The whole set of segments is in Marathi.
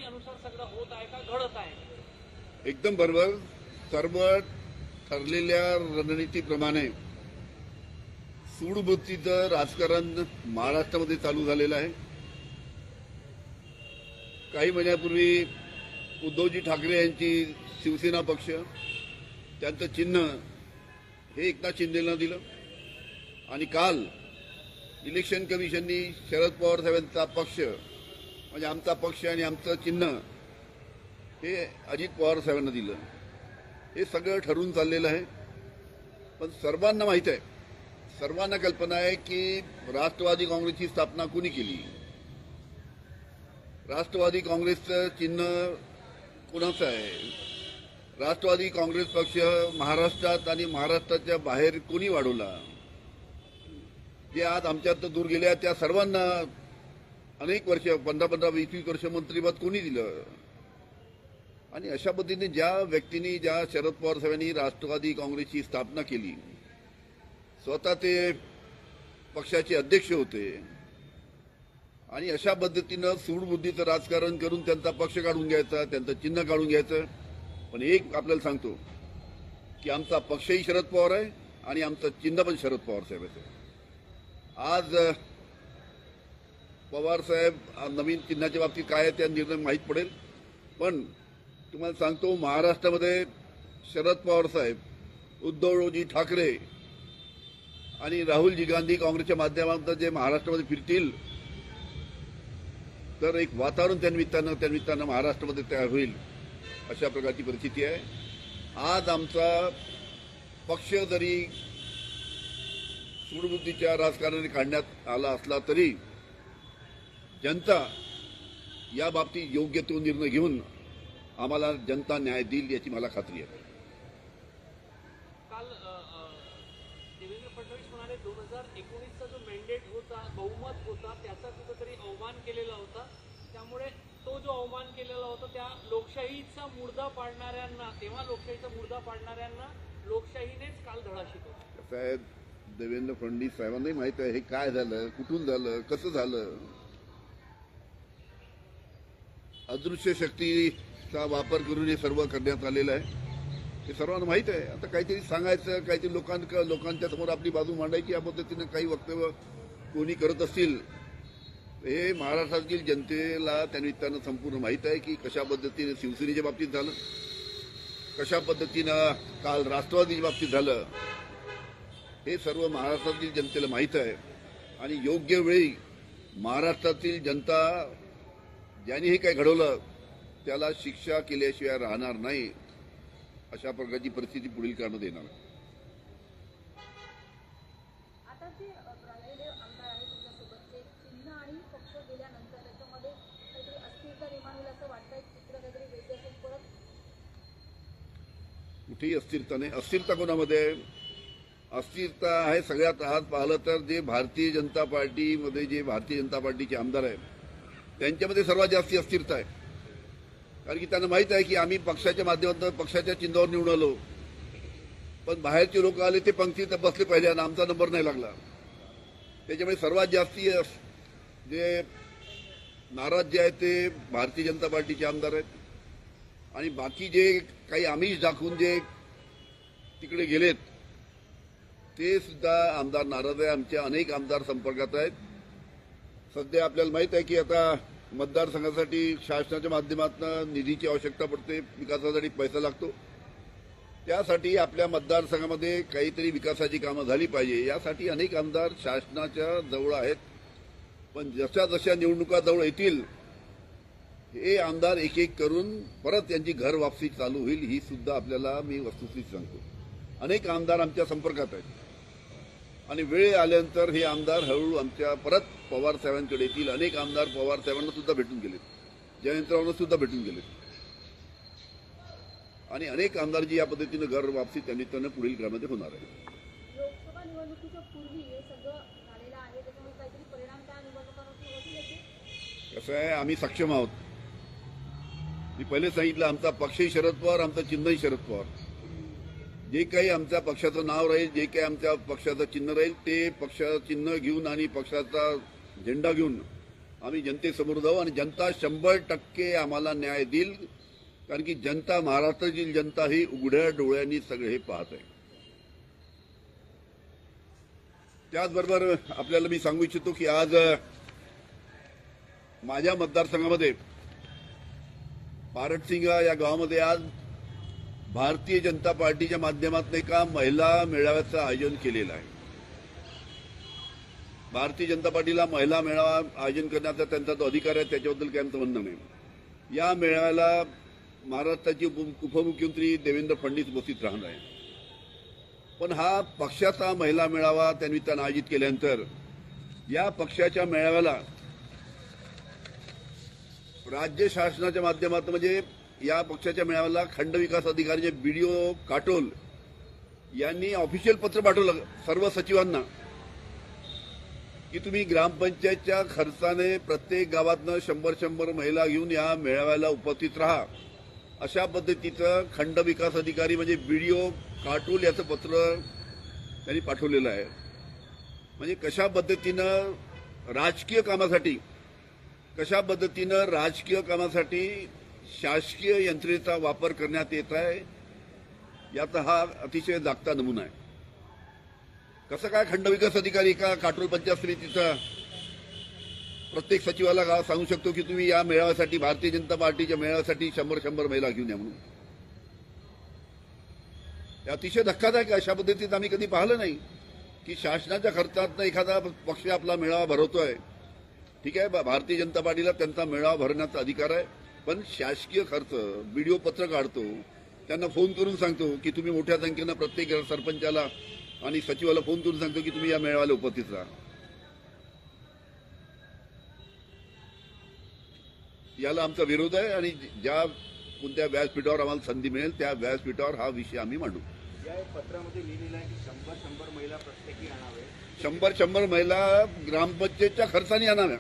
अनुसार सगळं होत आहे का, घडत आहे? एकदम बरोबर. सर्व ठरलेल्या रणनीतीप्रमाणे सूडबुद्धीचं राजकारण महाराष्ट्रामध्ये चालू झालेलं आहे. काही महिन्यापूर्वी उद्धवजी ठाकरे यांची शिवसेना पक्ष, त्यांचं चिन्ह हे एकनाथ शिंदेला दिलं आणि काल इलेक्शन कमिशननी शरद पवार साहेबांचा पक्ष म्हणजे आमचा पक्ष आणि आमचं चिन्ह हे अजित पवार साहेबांना दिलं. हे सगळं ठरवून चाललेलं आहे. पण सर्वांना माहीत आहे, सर्वांना कल्पना आहे की राष्ट्रवादी काँग्रेसची स्थापना कोणी केली, राष्ट्रवादी काँग्रेसचं चिन्ह कोणाचं आहे, राष्ट्रवादी काँग्रेस पक्ष महाराष्ट्रात आणि महाराष्ट्राच्या बाहेर कोणी वाढवला, जे आज आमच्यात दूर गेल्या त्या सर्वांना अनेक वर्ष 15-15, 20-20 वर्ष मंत्रिपद कोणी दिलं. आणि अशा पद्धतीने ज्या व्यक्तींनी, ज्या शरद पवार साहेबांनी राष्ट्रवादी काँग्रेसची स्थापना केली, स्वतः ते पक्षाचे अध्यक्ष होते आणि अशा पद्धतीनं सूडबुद्धीचं राजकारण करून त्यांचा पक्ष काढून घ्यायचा, त्यांचं चिन्ह काढून घ्यायचं. पण एक आपल्याला सांगतो की आमचा पक्षही शरद पवार आहे आणि आमचं चिन्ह पण शरद पवार साहेब आहे. आज पवार साहेब नवीन चिन्हाच्या बाबतीत काय आहे त्या निर्णय माहीत पडेल. पण तुम्हाला सांगतो, महाराष्ट्रामध्ये शरद पवार साहेब, उद्धवजी ठाकरे आणि राहुलजी गांधी काँग्रेसच्या माध्यमातून जे महाराष्ट्रामध्ये फिरतील तर एक वातावरण त्यानिमित्तानं महाराष्ट्रामध्ये तयार होईल, अशा प्रकारची परिस्थिती आहे. आज आमचा पक्ष जरी सूडबुद्धीच्या राजकारणाने काढण्यात आला असला तरी जनता या बाबतीत योग्य तो निर्णय घेऊन आम्हाला जनता न्याय देईल याची मला खात्री आहे. काल देवेंद्र फडणवीस म्हणाले 2019चा जो मॅन्डेट होता, बहुमत होता, त्याचा कुठेतरी अवमान केलेला होता. त्यामुळे तो जो अवमान केलेला होता त्या लोकशाहीचा मुर्दा पाडणाऱ्यांना, तेव्हा लोकशाहीचा मुर्दा पाडणाऱ्यांना लोकशाहीनेच काल धडा शिकवला. साहेब, देवेंद्र फडणवीस साहेबांनाही माहित आहे हे काय झालं, कुठून झालं, कसं झालं. अदृश्य शक्तीचा वापर करून हे सर्व करण्यात आलेलं आहे. हे सर्वांना माहित आहे. आता काहीतरी सांगायचं, काहीतरी लोकांच्या समोर आपली बाजू मांडायची, या पद्धतीनं काही वक्तव्य कोणी करत असतील, हे महाराष्ट्रातील जनतेला त्यानिमित्तानं संपूर्ण माहीत आहे की कशा पद्धतीने शिवसेनेच्या बाबतीत झालं, कशा पद्धतीनं काल राष्ट्रवादीच्या बाबतीत झालं, हे सर्व महाराष्ट्रातील जनतेला माहीत आहे. आणि योग्य वेळी महाराष्ट्रातील जनता ज्यांनी हे काही घडवलं त्याला शिक्षा केल्याशिवाय राहणार नाही, अशा प्रकारची परिस्थिती पुढील काळामध्ये येणार आहे. आता जे राहिलेले आमदार आहेत तुमच्यासोबतचे, चिन्ह आणि पक्ष गेल्यानंतर त्याच्यामध्ये काहीतरी अस्थिरता निर्माण होईल असं वाटतंय, चित्र काहीतरी वेगळं असेल परत? कुठेही अस्थिरता नाही. अस्थिरता कोणामध्ये? अस्थिरता आहे सगळ्यात आज पाहिलं तर जे भारतीय जनता पार्टीमध्ये जे भारतीय जनता पार्टीचे आमदार आहेत त्यांच्यामध्ये सर्वात जास्त अस्थिरता आहे. कारण की त्यांना माहीत आहे की आम्ही पक्षाच्या माध्यमातून पक्षाच्या चिन्हावर निवडून आलो, पण बाहेरचे लोक आले ते पंक्तीत बसले पाहिजे आणि आमचा नंबर नाही लागला. त्याच्यामुळे सर्वात जास्ती जे नाराज जे आहेत ते भारतीय जनता पार्टीचे आमदार आहेत. आणि बाकी जे काही आमिष दाखवून जे तिकडे गेलेत ते सुद्धा आमदार नाराज आहे. आमचे अनेक आमदार संपर्कात आहेत. सध्या आपल्याला माहित आहे की आता मतदारसंघासाठी शासनाच्या माध्यमातून निधीची आवश्यकता पडते, विकासासाठी पैसा लागतो. त्यासाठी आपल्या मतदारसंघामध्ये काहीतरी विकासाची कामं झाली पाहिजे, यासाठी अनेक आमदार शासनाच्या जवळ आहेत. पण जशा जशा निवडणुका जवळ येतील हे आमदार एक एक करून परत त्यांची घर वापसी चालू होईल, ही सुद्धा आपल्याला मी वस्तुस्थिती सांगतो. अनेक आमदार आमच्या संपर्कात आहेत आणि वेळ आल्यानंतर हे आमदार हळूहळू आमच्या परत पवार साहेबांकडे येतील. अनेक आमदार पवार साहेबांना सुद्धा भेटून गेलेत, जयंतरावांना सुद्धा भेटून गेलेत आणि अनेक आमदारजी या पद्धतीनं घर वापसी त्यांनी पुढील काळामध्ये होणार आहे. लोकसभा निवडणुकीच्या पूर्वी हे सगळं झालेलं आहे, त्याच्यामुळे काहीतरी परिणाम त्या निवडणुकांवरती होतील याचे? कसं आहे, आम्ही सक्षम आहोत. मी पहिले सांगितलं आमचा पक्षही शरद पवार, आमचं चिन्हही शरद पवार. जे काही आमच्या पक्षाचं नाव राहील, जे काही आमच्या पक्षाचं चिन्ह राहील ते पक्षाचं चिन्ह घेऊन आणि पक्षाचा झेंडा घेऊन आम्ही जनतेसमोर जाऊ आणि जनता 100% आम्हाला न्याय देईल, कारण की जनता, महाराष्ट्रातील जनता ही उघड्या डोळ्यांनी सगळे हे पाहत आहे. त्याचबरोबर आपल्याला मी सांगू इच्छितो की आज माझ्या मतदारसंघामध्ये पारटसिंग या गावामध्ये आज भारतीय जनता पार्टीच्या माध्यमातून एका महिला मेळाव्याचं आयोजन केलेलं आहे. भारतीय जनता पार्टीला महिला मेळावा आयोजन करण्याचा त्यांचा तो अधिकार आहे, त्याच्याबद्दल काही आमचं म्हणणं नाही. या मेळाव्याला महाराष्ट्राचे उपमुख्यमंत्री देवेंद्र फडणवीस उपस्थित राहणार आहे. पण हा पक्षाचा महिला मेळावा त्यानिमित्तानं आयोजित केल्यानंतर या पक्षाच्या मेळाव्याला राज्य शासनाच्या माध्यमातून म्हणजे या पक्षाच्या मेळाव्याला खंडविकास अधिकारी BDO काटोल यांनी ऑफिशियल पत्र पाठवलं सर्व सचिवांना की तुम्ही ग्रामपंचायतच्या खर्चाने प्रत्येक गावातनं 100 महिला घेऊन या मेळाव्याला उपस्थित राहा, अशा पद्धतीचं खंडविकास अधिकारी म्हणजे BDO काटोल याचं पत्र त्यांनी पाठवलेलं आहे. म्हणजे कशा पद्धतीनं राजकीय कामासाठी शासकीय यंत्रणेचा वापर करण्यात येत आहे, याचा हा अतिशय जागता नमुना आहे. कसं काय खंडविकास अधिकारी का काटोल पंचायत समितीचा प्रत्येक सचिवाला सांगू शकतो की तुम्ही या मेळाव्यासाठी, भारतीय जनता पार्टीच्या मेळाव्यासाठी 100 महिला घेऊन या म्हणून? हे अतिशय धक्कादायक. अशा पद्धतीत आम्ही कधी पाहिलं नाही की शासनाच्या खर्चातनं एखादा पक्ष आपला मेळावा भरवतोय. ठीक आहे, भारतीय जनता पार्टीला त्यांचा मेळावा भरण्याचा अधिकार आहे, पण शासकीय खर्च BDO पत्र काढतो, त्यांना फोन करून सांगतो की तुम्ही मोठ्या संख्येनं प्रत्येक सरपंचाला आणि सचिवाला फोन करून सांगतो की तुम्ही या मेळाव्याला उपस्थित राहा. याला आमचा विरोध आहे आणि ज्या कोणत्या व्यासपीठावर आम्हाला संधी मिळेल त्या व्यासपीठावर हा विषय आम्ही मांडू. या पत्रामध्ये लिहिलेलं आहे की 100 महिला प्रत्येकी आणावे. 100 महिला ग्रामपंचायतच्या खर्चाने आणाव्या.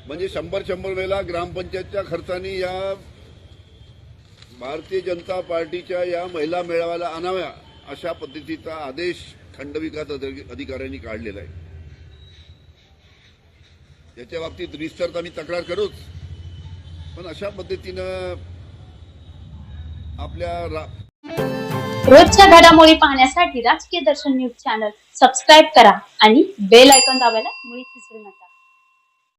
म्हणजे 100 महिला ग्रामपंचायतच्या खर्चाने या भारतीय जनता पार्टीच्या या महिला मेळाव्याला आणाव्या, अशा पद्धतीचा आदेश खंडविकास अधिकाऱ्यांनी काढलेला आहे. याच्या बाबतीत रिस्तर आम्ही तक्रार करूच, पण अशा पद्धतीनं आपल्या रोजच्या घडामोडी पाहण्यासाठी राजकीय दर्शन न्यूज चॅनल सबस्क्राईब करा आणि बेल आयकॉन दाबायला मुळीच विसरू नका.